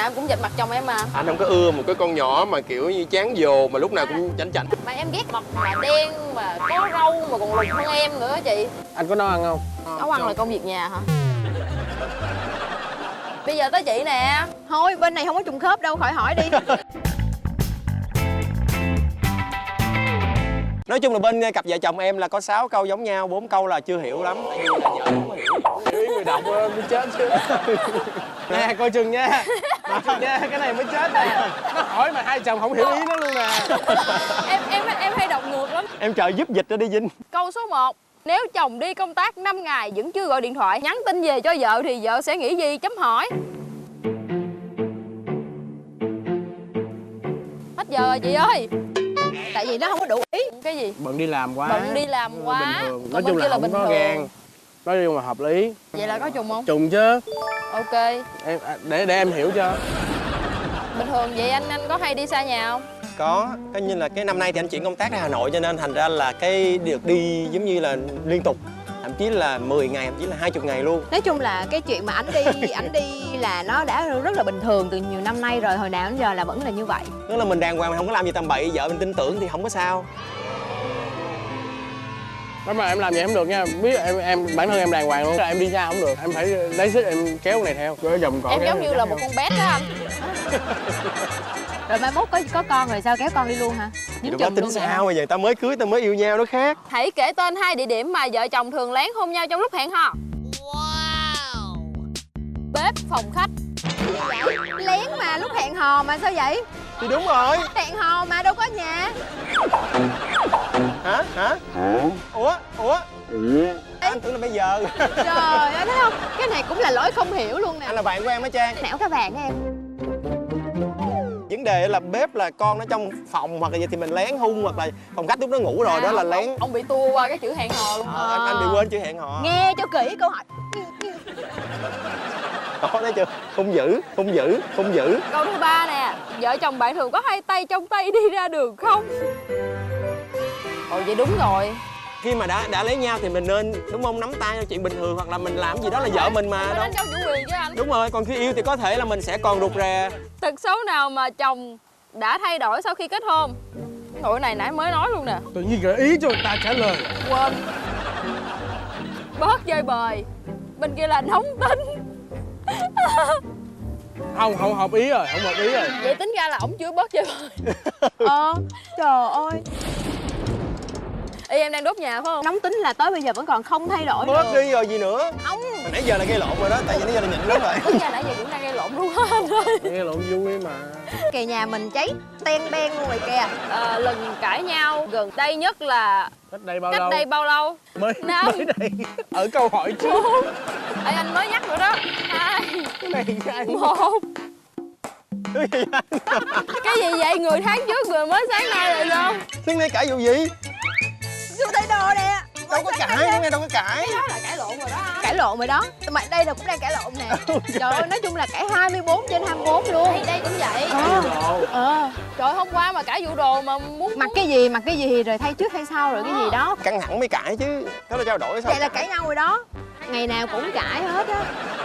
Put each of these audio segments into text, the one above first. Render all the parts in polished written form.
em cũng vạch mặt chồng em mà. Anh không có ưa một cái con nhỏ mà kiểu như chán dồ mà lúc nào cũng chảnh chảnh. Mà em ghét mặt mà đen mà có râu mà còn lùn hơn em nữa chị. Anh có nấu ăn không? Nấu ăn là công việc nhà hả? Bây giờ tới chị nè. Thôi bên này không có trùng khớp đâu, khỏi hỏi đi. Nói chung là bên cặp vợ chồng em là có 6 câu giống nhau, 4 câu là chưa hiểu lắm. Tại vì là vợ không có hiểu. Hiểu ý người đọc mới chết chứ. Nè coi chừng nha. Coi chừng nha, cái này mới chết nè. Nó hỏi mà hai chồng không hiểu ý nó luôn nè. Em hay đọc ngược lắm. Em trợ giúp dịch ra đi Vinh. Câu số 1. Nếu chồng đi công tác 5 ngày vẫn chưa gọi điện thoại, nhắn tin về cho vợ thì vợ sẽ nghĩ gì? Chấm hỏi. Hết giờ rồi chị ơi. Tại vì nó không có đủ ý. Cái gì? Bận đi làm quá. Bận đi làm quá. Bình thường. Nói Còn chung bên kia là bình không có thường. ghen. Nói chung là hợp lý. Vậy là có trùng không? Trùng chứ. Ok. Em để em hiểu cho. Bình thường vậy anh có hay đi xa nhà không? Có như là cái năm nay thì anh chuyển công tác ra Hà Nội cho nên thành ra là cái được đi giống như là liên tục. Thậm chí là 10 ngày, thậm chí là 20 ngày luôn. Nói chung là cái chuyện mà ảnh đi là nó đã rất là bình thường từ nhiều năm nay rồi, hồi nào đến giờ là vẫn là như vậy. Tức là mình đàng hoàng, mình không có làm gì tầm bậy, vợ mình tin tưởng thì không có sao. Đó mà em làm vậy không được nha. Biết em bản thân em đàng hoàng luôn. Em đi xa không được. Em phải lấy xích em kéo con này theo. Rồi vòng cỏ Em giống như là một con bé đó anh. Rồi mai mốt có con rồi sao kéo con đi luôn hả? Đừng có tính sao mà giờ ta mới cưới, ta mới yêu nhau nó khác. Hãy kể tên 2 địa điểm mà vợ chồng thường lén hôn nhau trong lúc hẹn hò. Wow. Bếp, phòng khách. Lén mà lúc hẹn hò mà sao vậy? Thì đúng rồi. Hẹn hò mà đâu có nhà. Hả? Ủa? Anh tưởng là bây giờ. Trời ơi, thấy không? Cái này cũng là lỗi không hiểu luôn nè. Anh là bạn của em á Trang. Nẻo các bạn em. Vấn đề là bếp là con nó trong phòng hoặc là gì thì mình lén hun, hoặc là phòng khách lúc nó ngủ rồi đó là lén. Ông bị tua qua cái chữ hẹn hò luôn. Anh bị quên chữ hẹn hò. Nghe cho kỹ câu hỏi. Đó thấy chưa? Hung dữ. Câu thứ 3 nè. Vợ chồng bạn thường có hai tay trong tay đi ra đường không? Ồ vậy đúng rồi. Khi mà đã lấy nhau thì mình nên đúng không, nắm tay là chuyện bình thường, hoặc là mình làm gì đó là vợ mình mà Phải đâu. đánh dấu chủ quyền chứ anh. Đúng rồi, còn khi yêu thì có thể là mình sẽ còn rụt rè. Tật xấu nào mà chồng đã thay đổi sau khi kết hôn? Nội này nãy mới nói luôn nè. Tự nhiên gợi ý cho người ta trả lời. Quên. Bớt chơi bời. Bên kia là nóng tính. Không hợp ý rồi, không hợp ý rồi. Vậy tính ra là ổng chưa bớt chơi bời. Trời ơi. Ê em đang đốt nhà phải không? Nóng tính là tới bây giờ vẫn còn không thay đổi Bớt được. đi rồi gì nữa. Không. Hồi nãy giờ là gây lộn rồi đó, tại vì nãy giờ là nhịn lắm rồi. Tính ra nãy giờ cũng đang gây lộn luôn á anh ơi. Nghe lộn vui mà. Kìa nhà mình cháy ten ben luôn rồi kìa. Lần cãi nhau gần đây nhất là Cách đây bao cách lâu? đây bao lâu? Mới Năm. đây. Ở câu hỏi trước. Ê anh mới nhắc nữa đó. 2, Cái này sai. 1. Cái gì vậy? Người tháng trước người mới sáng nay rồi sao? Sáng nay cãi vụ gì? Vô thay đồ nè. Đâu có cãi, sáng nay đâu có cãi. Đó là cãi lộn rồi đó anh. Cãi lộn rồi đó. Mà đây là cũng đang cãi lộn nè. Trời ơi, nói chung là cãi 24/24 luôn. Đây cũng vậy. Trời hôm qua mà cãi vụ đồ mà muốn Mặc cái gì rồi thay trước thay sau rồi cái gì đó. Căng thẳng mới cãi chứ. Đó là trao đổi sao? Vậy là cãi nhau rồi đó. Ngày nào cũng cãi hết á.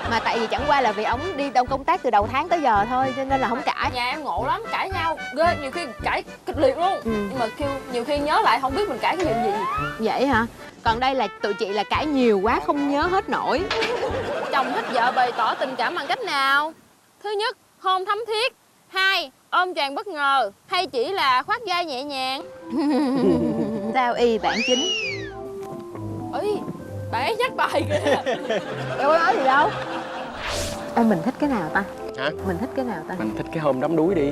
Mà tại vì chẳng qua là vì ổng đi đâu công tác từ đầu tháng tới giờ thôi, cho nên là không cãi. nhà em ngộ lắm, cãi nhau ghê, nhiều khi cãi kịch liệt luôn. Nhưng mà nhiều khi nhớ lại không biết mình cãi cái chuyện gì. Vậy hả? Còn đây là tụi chị là cãi nhiều quá không nhớ hết nổi. Chồng thích vợ bày tỏ tình cảm bằng cách nào? Thứ nhất, hôn thấm thiết. 2, ôm choàng bất ngờ. Hay chỉ là khoác vai nhẹ nhàng? Sao y bản chính. Ý, bạn ấy nhắc bài kìa. Đâu có nói gì đâu. Ê, mình thích cái nào ta? Hả? Mình thích cái nào ta? Mình thích cái hôm đắm đuối đi.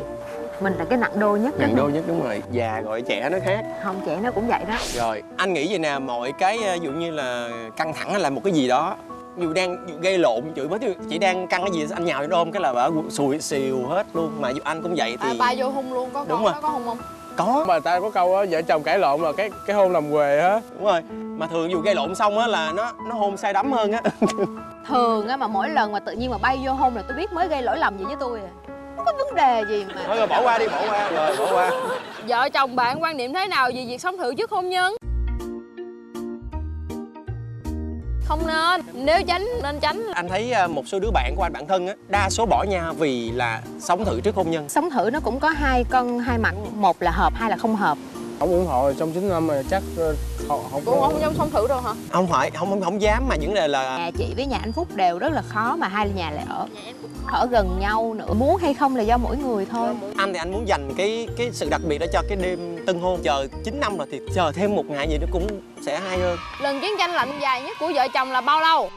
Mình là cái nặng đô nhất. Nặng đô nhất, đúng rồi. Già gọi trẻ nó khác. Không, trẻ nó cũng vậy đó. Rồi, anh nghĩ vậy nè, mọi cái ví dụ như là căng thẳng hay là một cái gì đó, dù đang gây lộn, chửi bới, chỉ đang căng cái gì anh nhào cho ôm cái là bà sùi xìu hết luôn. Mà anh cũng vậy thì Ba vô hung luôn, có Đúng con rồi. nó có hung không? có. Mà ta có câu á, vợ chồng cãi lộn là cái hôn làm quề á. Đúng rồi. Mà thường dù gây lộn xong á là nó hôn say đắm hơn á. Thường á mà mỗi lần mà tự nhiên mà bay vô hôn là tôi biết mới gây lỗi lầm gì với tôi à. Không có vấn đề gì mà. Thôi rồi bỏ qua đi, bỏ qua. Rồi bỏ qua. Vợ chồng bạn quan niệm thế nào về việc sống thử trước hôn nhân? Không nên, nếu tránh nên tránh. Anh thấy một số đứa bạn của anh, bạn thân á, đa số bỏ nhau vì là sống thử trước hôn nhân. Sống thử nó cũng có hai con hai mặt, một là hợp, hai là không hợp. Không ủng hộ trong 9 năm mà chắc không Cũng không dám sống thử đâu hả? Không phải, không dám, mà vấn đề là Nhà chị với nhà anh Phúc đều rất là khó mà hai nhà lại ở gần nhau nữa. Muốn hay không là do mỗi người thôi. anh thì anh muốn dành cái sự đặc biệt đó cho cái đêm tân hôn. Chờ 9 năm rồi thì chờ thêm một ngày gì nó cũng sẽ hay hơn. Lần chiến tranh lạnh dài nhất của vợ chồng là bao lâu?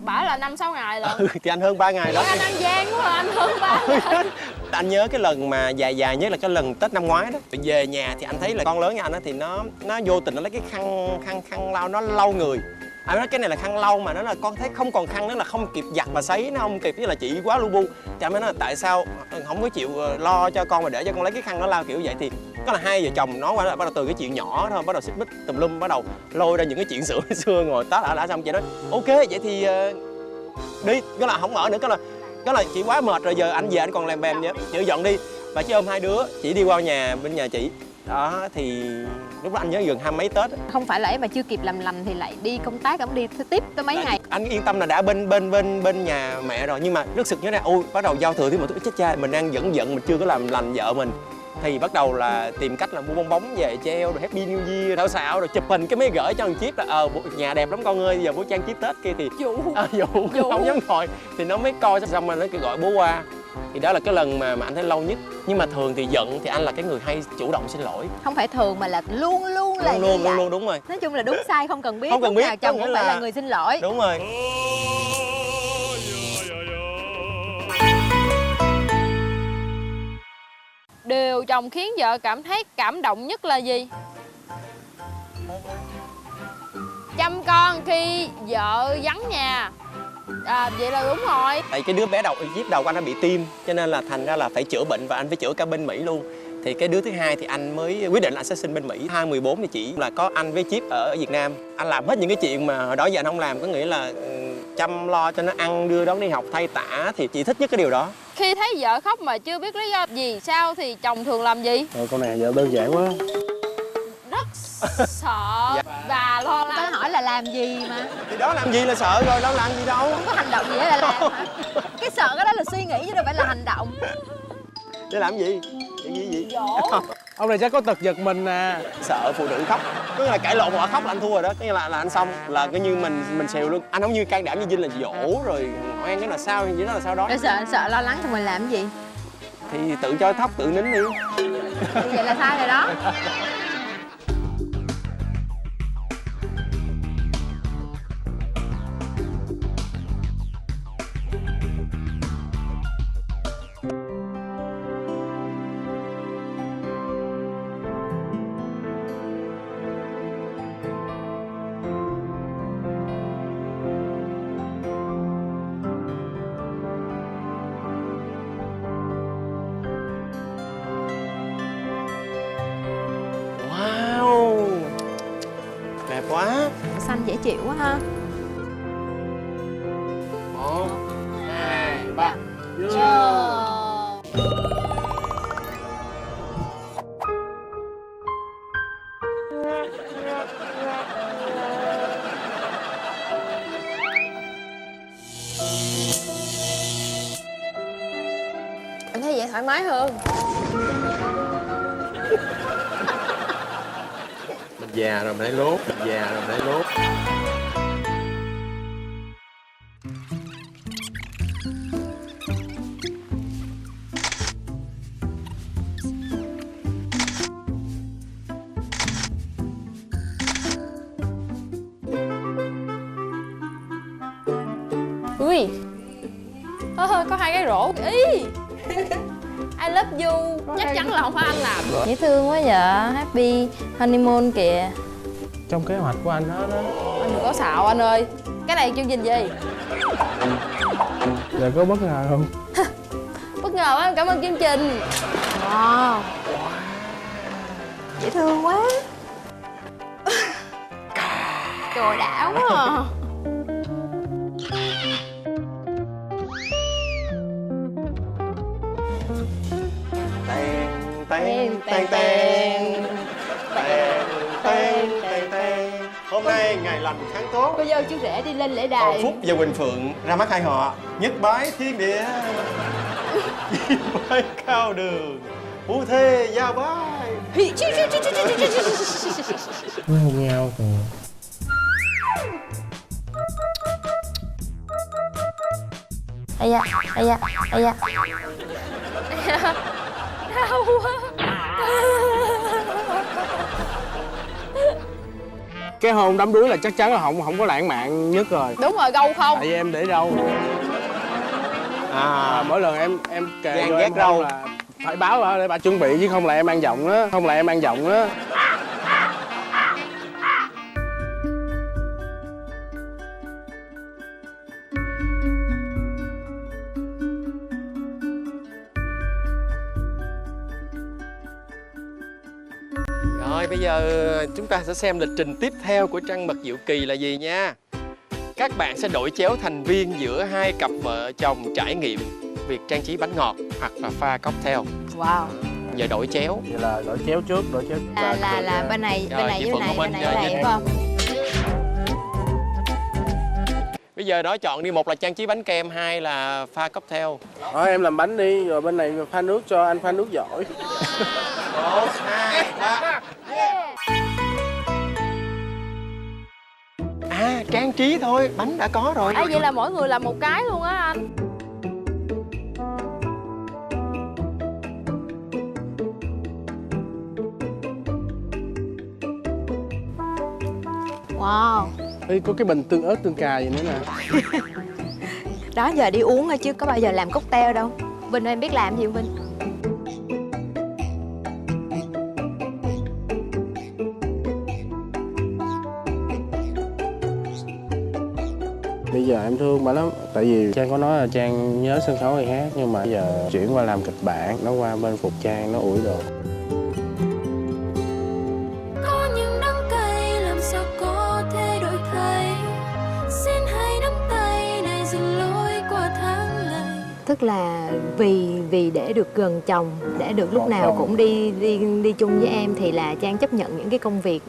Bả là 5-6 ngày rồi. Thì anh hơn 3 ngày đó. Anh ăn gian quá, anh hơn 3 ngày. Anh nhớ cái lần mà dài nhất là cái lần Tết năm ngoái đó. Về nhà thì anh thấy là con lớn nhà anh đó thì nó vô tình nó lấy cái khăn lau nó lau người. Anh nói cái này là khăn lau mà nó là con thấy không còn khăn nữa, là không kịp giặt mà sấy, nó không kịp, với là chị quá lu bu. Thì anh mới nói là tại sao không có chịu lo cho con mà để cho con lấy cái khăn nó lau kiểu vậy. Thì có là hai vợ chồng nói qua là bắt đầu từ cái chuyện nhỏ thôi, bắt đầu xích mích tùm lum, bắt đầu lôi ra những cái chuyện xưa ngồi tá đã xong. Chị nói ok vậy thì đi, cái là không ở nữa, cái là chị quá mệt rồi, giờ anh về anh còn làm bèm nhé, chị dọn đi. Và chị ôm hai đứa, chị đi qua bên nhà chị đó. Thì lúc đó anh nhớ gần 20 mấy Tết. Không phải là ấy mà chưa kịp làm lành thì lại đi công tác, ông đi tiếp tới mấy ngày. Anh yên tâm là đã bên nhà mẹ rồi, nhưng mà rất sực nhớ ra ôi bắt đầu giao thừa thì mà tôi chết cha, mình đang vẫn giận mình chưa có làm lành vợ mình. Thì bắt đầu là tìm cách là mua bong bóng về treo, rồi Happy New Year xạo rồi chụp hình cái mới gửi cho thằng Chip là nhà đẹp lắm con ơi, giờ bố trang Chip Tết kia. Thì Dụ không dám ngồi thì nó mới coi xong rồi nó cứ gọi bố qua. Thì đó là cái lần mà anh thấy lâu nhất. Nhưng mà thường thì giận thì anh là cái người hay chủ động xin lỗi. Không phải thường mà là luôn là như vậy. Luôn đúng rồi. Nói chung là đúng sai không cần biết. Không cần biết, nào chồng có nghĩa cũng phải là là người xin lỗi. Đúng rồi. Điều chồng khiến vợ cảm thấy cảm động nhất là gì? Chăm con khi vợ vắng nhà. Vậy là đúng rồi. Tại cái đứa bé Chip đầu của anh đã bị tim, cho nên là thành ra là phải chữa bệnh, và anh phải chữa cả bên Mỹ luôn. Thì cái đứa thứ hai thì anh mới quyết định là anh sẽ sinh bên Mỹ. 2014 thì chỉ là có anh với Chip ở Việt Nam. Anh làm hết những cái chuyện mà hồi đó giờ anh không làm, có nghĩa là chăm lo cho nó ăn, đưa đón đi học, thay tã. Thì chị thích nhất cái điều đó. Khi thấy vợ khóc mà chưa biết lý do gì sao thì chồng thường làm gì? Câu này giờ đơn giản quá. Rất sợ và lo Tao lắng. hỏi là làm gì mà. Thì đó làm gì là sợ rồi, đâu làm gì đâu. Không có hành động gì là làm hả? Cái sợ cái đó là suy nghĩ chứ đâu phải là hành động. Để làm gì? Chuyện gì? Dỗ. Ông này chắc có tật giật mình à. Sợ phụ nữ khóc, có nghĩa là cãi lộn mà khóc là anh thua rồi đó, có nghĩa là anh xong là coi như mình xèo luôn. Anh không như can đảm như Vinh là dỗ rồi oan cái là sao, như đó là sao đó. Rồi sợ lo lắng thì mình làm cái gì? Thì tự cho thóc tự nín đi. Vậy là sai rồi đó. Wow, đẹp quá. Xanh dễ chịu quá ha. 1, 2, 3. Anh thấy vậy thoải mái hơn. Mình già rồi mình thấy lốt, Ui, có hai cái rổ. Ý, I love you. Chắc chắn là không phải anh làm. Dễ thương quá vậy, happy honeymoon kìa. Trong kế hoạch của anh đó đó. Anh đừng có xạo anh ơi. Cái này chương trình gì? Giờ có bất ngờ không? Bất ngờ quá, cảm ơn chương trình. Wow. Dễ thương quá. Trời đã quá à. Tèn tèn tèn tèn tèn tèn tèn tèn. Hôm nay ngày lành tháng tốt. Cô dâu chú rể đi lên lễ Hồng đài. Phúc và Quỳnh Phượng ra mắt hai họ. Nhất bái thiên địa, nhị bái cao đường, phu thê giao bái. Hôn nhau thì Ây da, ây da, ây da. Đau quá. cái hôn đám đuối là chắc chắn là không có lãng mạn nhất rồi. Đúng rồi, gâu không. Tại vì em để râu. Mỗi lần em kề Giang vô ghét em râu. là phải báo bà để bà chuẩn bị chứ không là em ăn giọng đó, không là em ăn giọng đó. Rồi bây giờ chúng ta sẽ xem lịch trình tiếp theo của Trăng Mật Diệu Kỳ là gì nha. Các bạn sẽ đổi chéo thành viên giữa hai cặp vợ chồng trải nghiệm việc trang trí bánh ngọt hoặc là pha cocktail. Wow. Giờ đổi chéo. Vậy là đổi chéo trước, đổi chéo. Là bên này, Rồi, bên này chị với Phượng bên qua này, bên bên, này nhìn. phải không? Bây giờ đó chọn đi, một là trang trí bánh kem, hai là pha cocktail. Em làm bánh đi, rồi bên này pha nước cho anh pha nước giỏi. 1, 2, 3. À, trang trí thôi, bánh đã có rồi. À, vậy là mỗi người làm một cái luôn á anh. Wow. Ê, có cái bình tương ớt tương cà gì nữa nè. Đó giờ đi uống thôi chứ có bao giờ làm cocktail đâu. Vinh em biết làm gì không Vinh? Bây giờ em thương bà lắm. Tại vì Trang có nói là Trang nhớ sân khấu hay hát, nhưng mà bây giờ chuyển qua làm kịch bản, nó qua bên Phục Trang, nó ủi đồ. Có những đắng cay làm sao có thể đổi thay. Xin hãy nắm tay để dừng lối qua tháng ngày. Tức là vì để được gần chồng, để được lúc nào cũng đi chung với em thì là Trang chấp nhận những cái công việc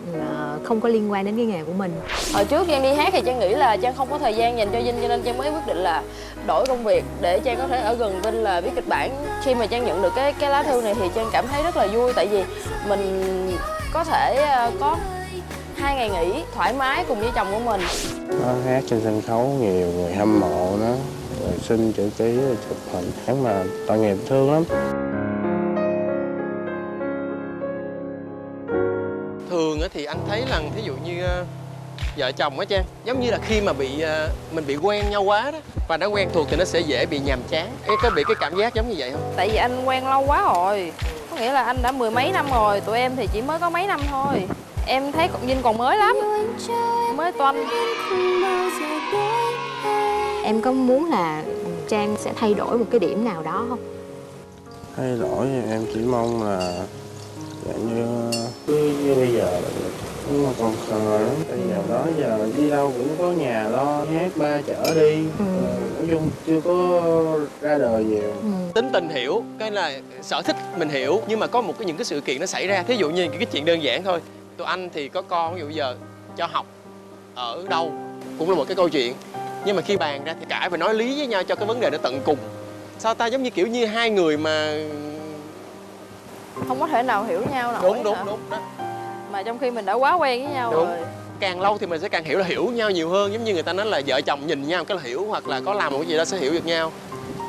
không có liên quan đến cái nghề của mình. Hồi trước Trang đi hát thì Trang nghĩ là Trang không có thời gian dành cho Vinh, cho nên Trang mới quyết định là đổi công việc để Trang có thể ở gần Vinh là viết kịch bản. Khi mà Trang nhận được cái lá thư này thì Trang cảm thấy rất là vui, tại vì mình có thể có 2 ngày nghỉ thoải mái cùng với chồng của mình. Nó hát trên sân khấu, nhiều người hâm mộ nó, rồi xin chữ ký, rồi chụp hình. Nhưng mà tội nghiệp thương lắm. Thường thì anh thấy là thí dụ như vợ chồng á Trang, giống như là khi mà mình bị quen nhau quá đó, và nó quen thuộc thì nó sẽ dễ bị nhàm chán. Em có bị cái cảm giác giống như vậy không? Tại vì anh quen lâu quá rồi, có nghĩa là anh đã 10 mấy năm rồi, tụi em thì chỉ mới có mấy năm thôi. Em thấy Vinh còn mới lắm, mới toanh. Em có muốn là Trang sẽ thay đổi một cái điểm nào đó không? Thay đổi em chỉ mong là dạng như bây giờ nhưng mà còn khờ lắm. Tại vì đó giờ đi đâu cũng có nhà lo, hát ba chở đi. Nói chung chưa có ra đời nhiều. Tính tình hiểu, cái là sở thích mình hiểu, nhưng mà có những cái sự kiện nó xảy ra. Thí dụ như cái chuyện đơn giản thôi, tụi anh thì có con, ví dụ giờ cho học ở đâu cũng là một cái câu chuyện, nhưng mà khi bàn ra thì cãi và nói lý với nhau cho cái vấn đề nó tận cùng. Sao ta, giống như kiểu như hai người mà Không có thể nào hiểu nhau nổi. đúng hả? đó. Mà trong khi mình đã quá quen với nhau Đúng. rồi. Càng lâu thì mình sẽ càng hiểu nhau nhiều hơn. Giống như người ta nói là vợ chồng nhìn nhau cái là hiểu, hoặc là có làm một cái gì đó sẽ hiểu được nhau.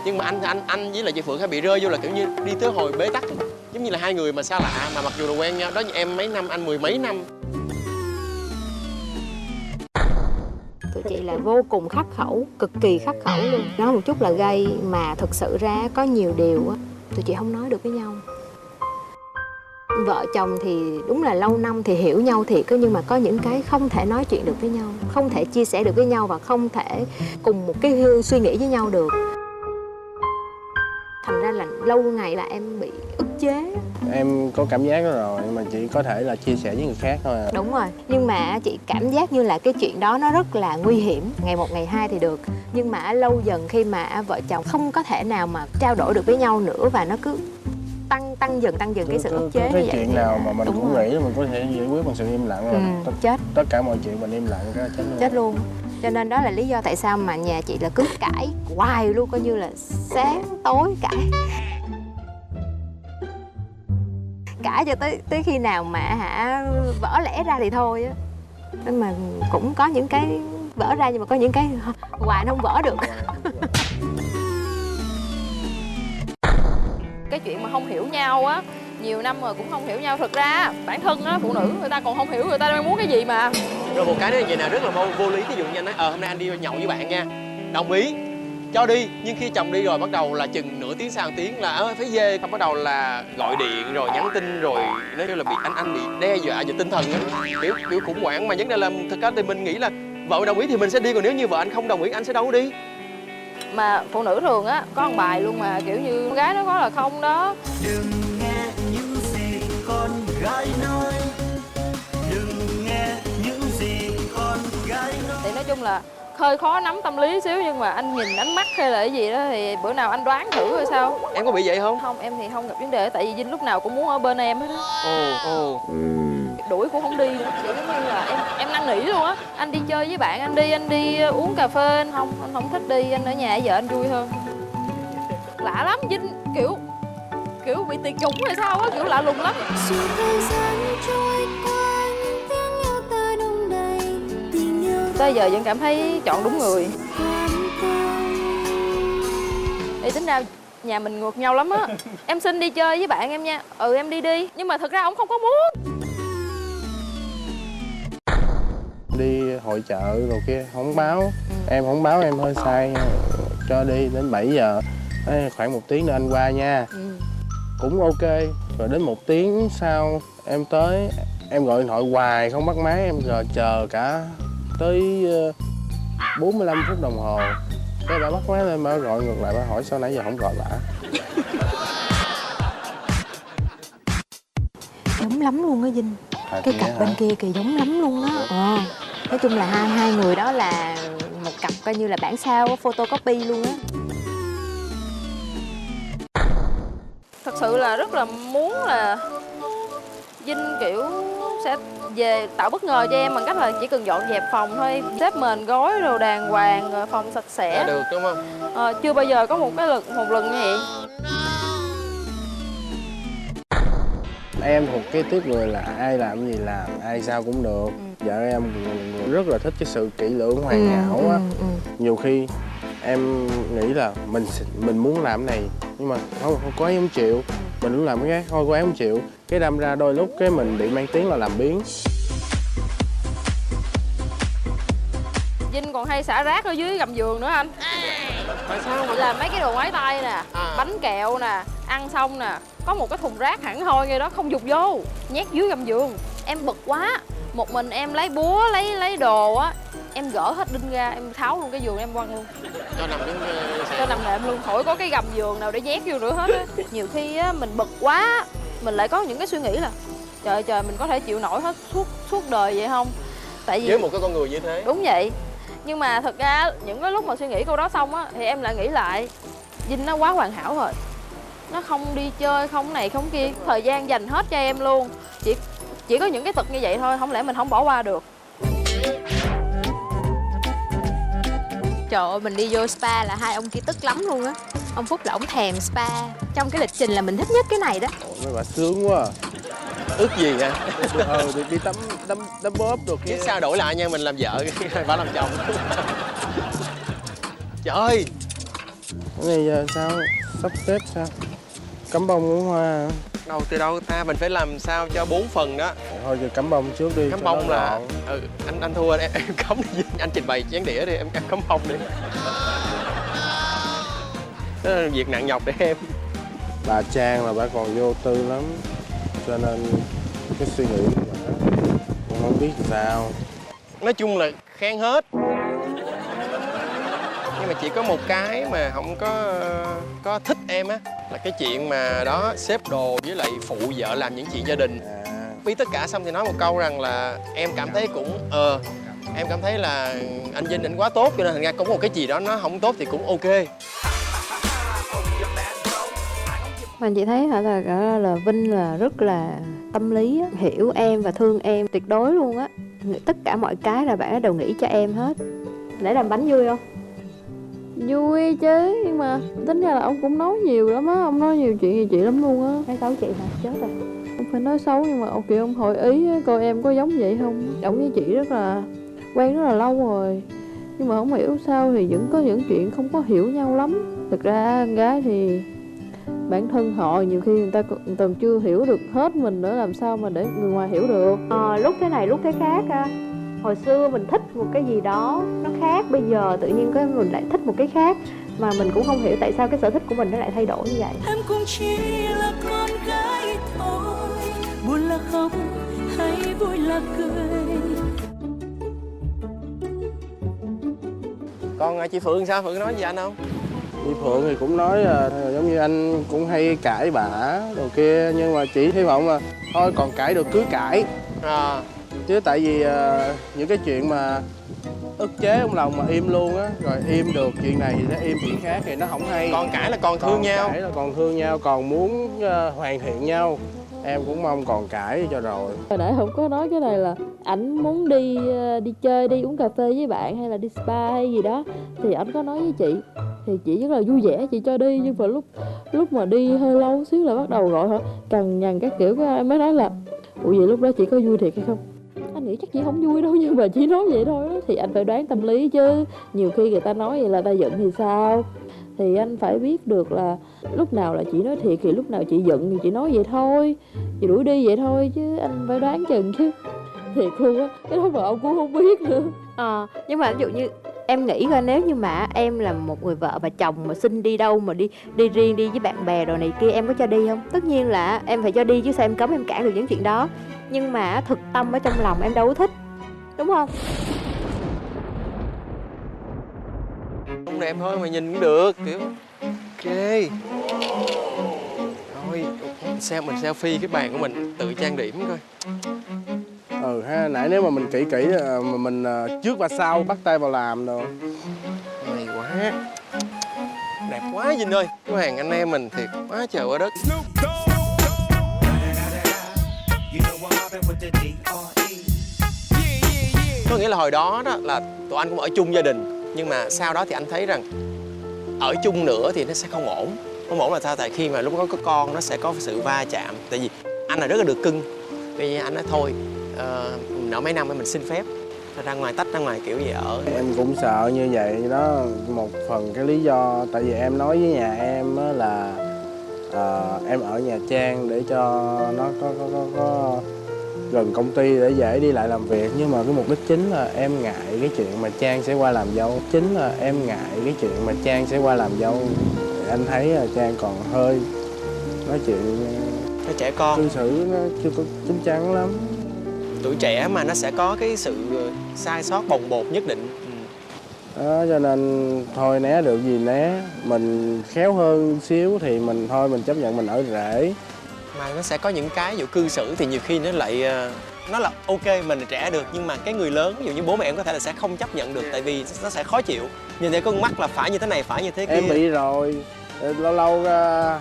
Nhưng mà anh với lại chị Phượng hay bị rơi vô là kiểu như đi tới hồi bế tắc, giống như là hai người mà xa lạ mà mặc dù là quen nhau. Đó, như em mấy năm, anh 10 mấy năm. Tụi chị là vô cùng khắc khẩu, cực kỳ khắc khẩu luôn. Nói một chút là gây mà thực sự ra có nhiều điều á tụi chị không nói được với nhau. Vợ chồng thì đúng là lâu năm thì hiểu nhau thiệt, nhưng mà có những cái không thể nói chuyện được với nhau, không thể chia sẻ được với nhau và không thể cùng một cái suy nghĩ với nhau được. Thành ra là lâu ngày là em bị ức chế. Em có cảm giác đó rồi, nhưng mà chỉ có thể là chia sẻ với người khác thôi à. Đúng rồi, nhưng mà chị cảm giác như là cái chuyện đó nó rất là nguy hiểm. Ngày một ngày hai thì được, nhưng mà lâu dần khi mà vợ chồng không có thể nào mà trao đổi được với nhau nữa và nó cứ tăng dần cái sự ức chế như cái vậy. chuyện thì nào là- mà mình đúng cũng rồi. nghĩ là mình có thể giải quyết bằng sự im lặng rồi. Chết Tất cả mọi chuyện mình im lặng ra chết luôn. cho nên đó là lý do tại sao mà nhà chị là cứ cãi hoài luôn, coi như là sáng tối cãi cho tới khi nào mà vỡ lẽ ra thì thôi á. Nhưng mà cũng có những cái vỡ ra, nhưng mà có những cái hoài nó không vỡ được. Cái chuyện mà không hiểu nhau á, nhiều năm rồi cũng không hiểu nhau. Thực ra bản thân á, phụ nữ người ta còn không hiểu người ta đang muốn cái gì mà. Rồi một cái nữa vậy nào rất là vô lý, ví dụ như anh nói hôm nay anh đi nhậu với bạn nha, đồng ý cho đi, nhưng khi chồng đi rồi bắt đầu là chừng nửa tiếng sau 1 tiếng là phải về, xong bắt đầu là gọi điện rồi nhắn tin rồi nói là bị anh bị đe dọa về tinh thần á, kiểu khủng hoảng. Mà vấn đề là thật ra thì mình nghĩ là vợ đồng ý thì mình sẽ đi, còn nếu như vợ anh không đồng ý anh sẽ đâu có đi. Mà phụ nữ thường á có một bài luôn mà kiểu như con gái nó có là không đó. Đừng nghe những gì con gái nói, đừng nghe những gì con gái nói. Thì nói chung là hơi khó nắm tâm lý xíu, nhưng mà anh nhìn ánh mắt hay là cái gì đó thì bữa nào anh đoán thử rồi sao. Em có bị vậy không? Không, em thì không gặp vấn đề, tại vì Vinh lúc nào cũng muốn ở bên em hết á. Ồ. Đuổi cũng không đi nữa, kiểu giống như là em năn nỉ luôn á. Anh đi chơi với bạn, anh đi uống cà phê, anh không thích đi, anh ở nhà với vợ anh vui hơn. Lạ lắm, Vinh kiểu bị tuyệt chủng hay sao á, kiểu lạ lùng lắm. Dù thời gian trôi qua những tiếng yêu ta đông đầy, tình yêu Tới giờ vẫn cảm thấy chọn đúng người. quan tâm. Thì tính ra nhà mình ngược nhau lắm á. Em xin đi chơi với bạn em nha, em đi, nhưng mà thật ra ông không có muốn. Đi hội chợ rồi kia không báo, em không báo em hơi sai nha. Cho đi đến 7 giờ, khoảng 1 tiếng nữa anh qua nha. Cũng ok. Rồi đến 1 tiếng sau em tới, em gọi điện thoại hoài không bắt máy, em rồi chờ cả tới 45 phút đồng hồ. Cái bà bắt máy lên, bà gọi ngược lại, bà hỏi sao nãy giờ không gọi bà. Giống lắm luôn á Vinh. Cái Vậy cặp hả? bên kia kìa giống lắm luôn á. Nói chung là hai người đó là một cặp coi như là bản sao, photocopy luôn á. Thật sự là rất là muốn là Vinh kiểu sẽ về tạo bất ngờ cho em bằng cách là chỉ cần dọn dẹp phòng thôi, xếp mền gối rồi đàng hoàng, rồi phòng sạch sẽ. Được đúng không? Chưa bao giờ có một lần như vậy. Em thuộc cái tiếp người là ai làm gì làm, ai sao cũng được. Vợ em rất là thích cái sự kỹ lưỡng hoàn hảo á. Nhiều khi em nghĩ là mình muốn làm cái này nhưng mà không có ấy không chịu, mình muốn làm cái khác thôi cô ấy không chịu, cái đâm ra đôi lúc cái mình bị mang tiếng là làm biếng. Vinh còn hay xả rác ở dưới gầm giường nữa anh. Tại sao? Là mấy cái đồ máy tay nè, bánh kẹo nè, ăn xong nè, có một cái thùng rác hẳn hoi ngay đó không dục vô, nhét dưới gầm giường. Em bực quá, một mình em lấy búa lấy đồ á, em gỡ hết đinh ra, em tháo luôn cái giường em quăng luôn, cho nằm nệm luôn, khỏi có cái gầm giường nào để nhét vô nữa hết á. Nhiều khi á mình bực quá, mình lại có những cái suy nghĩ là trời mình có thể chịu nổi hết suốt đời vậy không? Tại vì Với một cái con người như thế. đúng vậy. Nhưng mà thật ra những cái lúc mà suy nghĩ câu đó xong á thì em lại nghĩ lại Vinh nó quá hoàn hảo rồi, nó không đi chơi, không này không kia, thời gian dành hết cho em luôn. Chỉ có những cái tật như vậy thôi, không lẽ mình không bỏ qua được. Trời ơi, mình đi vô spa là hai ông kia tức lắm luôn á. Ông Phúc là ông thèm spa. Trong cái lịch trình là mình thích nhất cái này đó. Mấy bà sướng quá. Ước gì hả? Được đi tắm bóp được kia. Biết sao đổi lại nha, mình làm vợ, bà làm chồng. Trời ơi, Cái này giờ sao? Sắp xếp sao? Cắm bông uống hoa hả? đâu từ đâu ta, mình phải làm sao cho 4 phần đó. Thôi giờ cắm bông trước đi. Cắm cho bông nó là gọn. anh thua, em cắm đi, anh trình bày chén đĩa đi, em cắm bông đi. Đó là việc nặng nhọc để em. Bà Trang là bà còn vô tư lắm, cho nên cái suy nghĩ của bà cũng không biết sao. Nói chung là khen hết, nhưng mà chỉ có một cái mà không có thích em á, là cái chuyện mà đó xếp đồ với lại phụ vợ làm những chuyện gia đình. Biết tất cả xong thì nói một câu rằng là em cảm thấy cũng em cảm thấy là anh Vinh anh quá tốt, cho nên thành ra có một cái gì đó nó không tốt thì cũng ok. Mà chị thấy hả là Vinh là rất là tâm lý á, hiểu em và thương em tuyệt đối luôn á. Tất cả mọi cái là bạn ấy đều nghĩ cho em hết. Để làm bánh vui không? Vui chứ, nhưng mà tính ra là ông cũng nói nhiều lắm á, ông nói nhiều chuyện về chị lắm luôn á. Nói xấu chị hả? Chết rồi. Không phải nói xấu, nhưng mà ông kiểu ông hỏi ý á, coi em có giống vậy không. Ông với chị rất là quen rất là lâu rồi, nhưng mà không hiểu sao thì vẫn có những chuyện không có hiểu nhau lắm. Thực ra con gái thì bản thân họ nhiều khi người ta còn chưa hiểu được hết mình nữa, làm sao mà để người ngoài hiểu được. Lúc thế này lúc thế khác á. Hồi xưa mình thích một cái gì đó nó khác, bây giờ tự nhiên cái mình lại thích một cái khác, mà mình cũng không hiểu tại sao cái sở thích của mình nó lại thay đổi như vậy. Em cũng chỉ là con gái thôi, buồn là khóc hay vui là cười. Còn chị Phượng sao? Phượng nói gì anh không? Chị Phượng thì cũng nói là giống như anh cũng hay cãi bả đồ kia, nhưng mà chị hy vọng là thôi còn cãi được cứ cãi. Chứ tại vì những cái chuyện mà ức chế trong lòng mà im luôn á, rồi im được chuyện này thì sẽ im chuyện khác thì nó không hay. Còn cãi là còn thương nhau. Cãi là còn thương nhau, còn muốn hoàn thiện nhau. Em cũng mong còn cãi cho rồi. Hồi nãy không có nói cái này là ảnh muốn đi chơi, đi uống cà phê với bạn hay là đi spa hay gì đó, thì ảnh có nói với chị, thì chị rất là vui vẻ chị cho đi. Nhưng mà lúc mà đi hơi lâu xíu là bắt đầu gọi hả cằn nhằn các kiểu, cái em mới nói là ủa vậy lúc đó chị có vui thiệt hay không? Anh nghĩ chắc chị không vui đâu, nhưng mà chị nói vậy thôi đó. Thì anh phải đoán tâm lý chứ, nhiều khi người ta nói vậy là ta giận thì sao. Thì anh phải biết được là lúc nào là chị nói thiệt, thì lúc nào chị giận thì chị nói vậy thôi, chị đuổi đi vậy thôi, chứ anh phải đoán chừng chứ. Thiệt luôn á, cái đó mà ông cũng không biết nữa. Nhưng mà ví dụ như em nghĩ coi, nếu như mà em là một người vợ và chồng mà xin đi đâu mà đi riêng, đi với bạn bè rồi này kia, em có cho đi không? Tất nhiên là em phải cho đi chứ, sao em cấm em cản được những chuyện đó. Nhưng mà thực tâm ở trong lòng em đâu có thích, đúng không? Không đẹp thôi mà nhìn cũng được, kiểu ok. Thôi mình selfie cái bàn của mình, tự trang điểm coi. Ha, nãy nếu mà mình kỹ mà mình trước và sau bắt tay vào làm rồi. Hay quá. Đẹp quá Vinh ơi. Cái hàng anh em mình thiệt quá trời quá đất. Có nghĩa là hồi đó là tụi anh cũng ở chung gia đình, nhưng mà sau đó thì anh thấy rằng ở chung nữa thì nó sẽ không ổn. Không ổn là sao? Tại khi mà lúc đó có con nó sẽ có sự va chạm. Tại vì anh là rất là được cưng. Bây giờ anh nói thôi, nợ mấy năm mình xin phép ra ngoài, tách ra ngoài kiểu gì ở. Em cũng sợ như vậy đó. Một phần cái lý do tại vì em nói với nhà em là em ở Nha Trang để cho nó có gần công ty để dễ đi lại làm việc. Nhưng mà cái mục đích chính là em ngại cái chuyện mà Trang sẽ qua làm dâu. Anh thấy là Trang còn hơi nói chuyện Nó trẻ con, cư xử nó chưa có chín chắn lắm. tuổi trẻ mà nó sẽ có cái sự sai sót bồng bột nhất định. Đó, cho nên thôi né được gì né. Mình khéo hơn xíu thì mình chấp nhận mình ở rể. Mà nó sẽ có những cái ví dụ cư xử thì nhiều khi nó lại nó là ok mình là trẻ được, nhưng mà cái người lớn ví dụ như bố mẹ em có thể là sẽ không chấp nhận được, tại vì nó sẽ khó chịu. Nhìn thấy con mắt là phải như thế này, phải như thế kia. Em bị rồi. Lâu lâu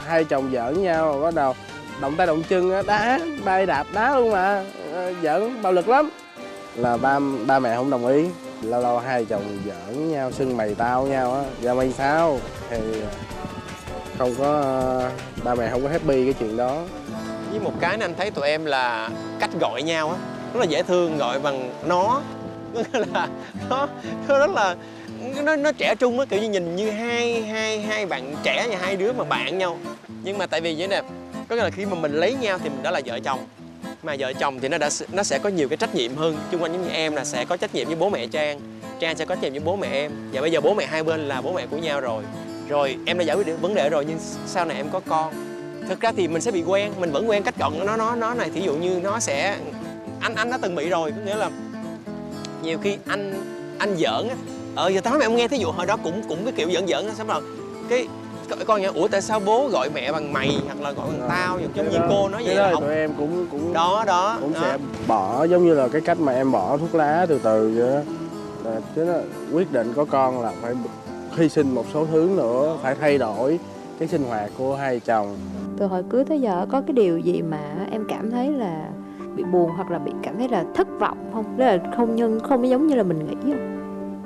hai chồng giỡn nhau rồi bắt đầu động tay động chân đá, bay đạp đá luôn mà. Giỡn bạo lực lắm. Là ba mẹ không đồng ý. Lâu lâu hai chồng giỡn nhau, xưng mày tao nhau á. Dạ mày sao? Thì không có, ba mẹ không có happy cái chuyện đó. Với một cái anh thấy tụi em là cách gọi nhau á rất là dễ thương, gọi bằng nó. Là nó rất là nó trẻ trung á, kiểu như nhìn như hai bạn trẻ và hai đứa mà bạn nhau. Nhưng mà tại vì vậy nè, có nghĩa là khi mà mình lấy nhau thì mình đã là vợ chồng. Mà vợ chồng thì nó sẽ có nhiều cái trách nhiệm hơn. Chung quanh giống như em là sẽ có trách nhiệm với bố mẹ Trang, Trang sẽ có trách nhiệm với bố mẹ em. Và bây giờ bố mẹ hai bên là bố mẹ của nhau rồi em đã giải quyết được vấn đề rồi, nhưng sau này em có con. Thực ra thì mình sẽ bị quen, mình vẫn quen cách gọn nó này. Thí dụ như nó sẽ anh đã từng bị rồi, có nghĩa là nhiều khi anh giỡn á, giờ tao nói mẹ em nghe, thí dụ hồi đó cũng cái kiểu giỡn xong rồi cái con nhá, ủa tại sao bố gọi mẹ bằng mày hoặc là gọi bằng tao, giống như cô nói vậy là không. Tụi em cũng đó sẽ bỏ, giống như là cái cách mà em bỏ thuốc lá từ từ vậy đó. Chứ nó quyết định có con là phải hy sinh một số thứ nữa, phải thay đổi. cái sinh hoạt của hai chồng. Từ hồi cưới tới giờ có cái điều gì mà em cảm thấy là bị buồn hoặc là bị cảm thấy là thất vọng không? Đó là hôn nhân không có giống như là mình nghĩ không?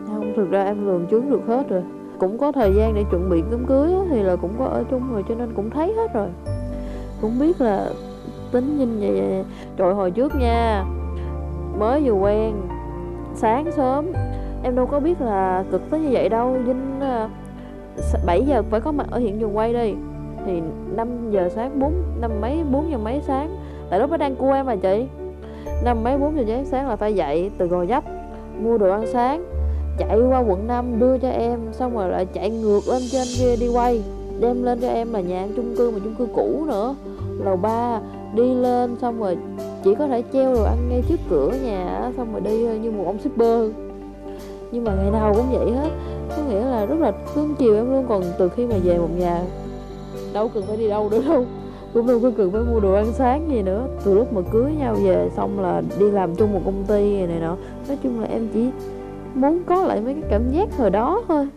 Không, thực ra em lường trước được hết rồi. Cũng có thời gian để chuẩn bị đám cưới á, thì là cũng có ở chung rồi cho nên cũng thấy hết rồi. Cũng biết là tính nhìn vậy. Trời, hồi trước nha, mới vừa quen, sáng sớm em đâu có biết là cực tới như vậy đâu. Vinh 7 giờ phải có mặt ở hiện trường quay đi, thì 5 giờ sáng, 4 giờ mấy sáng, tại lúc đó đang cua em mà chị. 4 giờ sáng là phải dậy từ Gò Vấp, mua đồ ăn sáng, chạy qua quận 5 đưa cho em, xong rồi lại chạy ngược lên trên kia đi quay, đem lên cho em là nhà em chung cư mà chung cư cũ nữa, lầu 3, đi lên xong rồi chỉ có thể treo đồ ăn ngay trước cửa nhà, xong rồi đi như một ông shipper. Nhưng mà ngày nào cũng vậy hết, có nghĩa là rất là thương chiều em luôn. Còn từ khi mà về một nhà đâu cần phải đi đâu nữa đâu, cũng đâu có cần phải mua đồ ăn sáng gì nữa. Từ lúc mà cưới nhau về xong là đi làm chung một công ty này nọ, nói chung là em chỉ muốn có lại mấy cái cảm giác hồi đó thôi.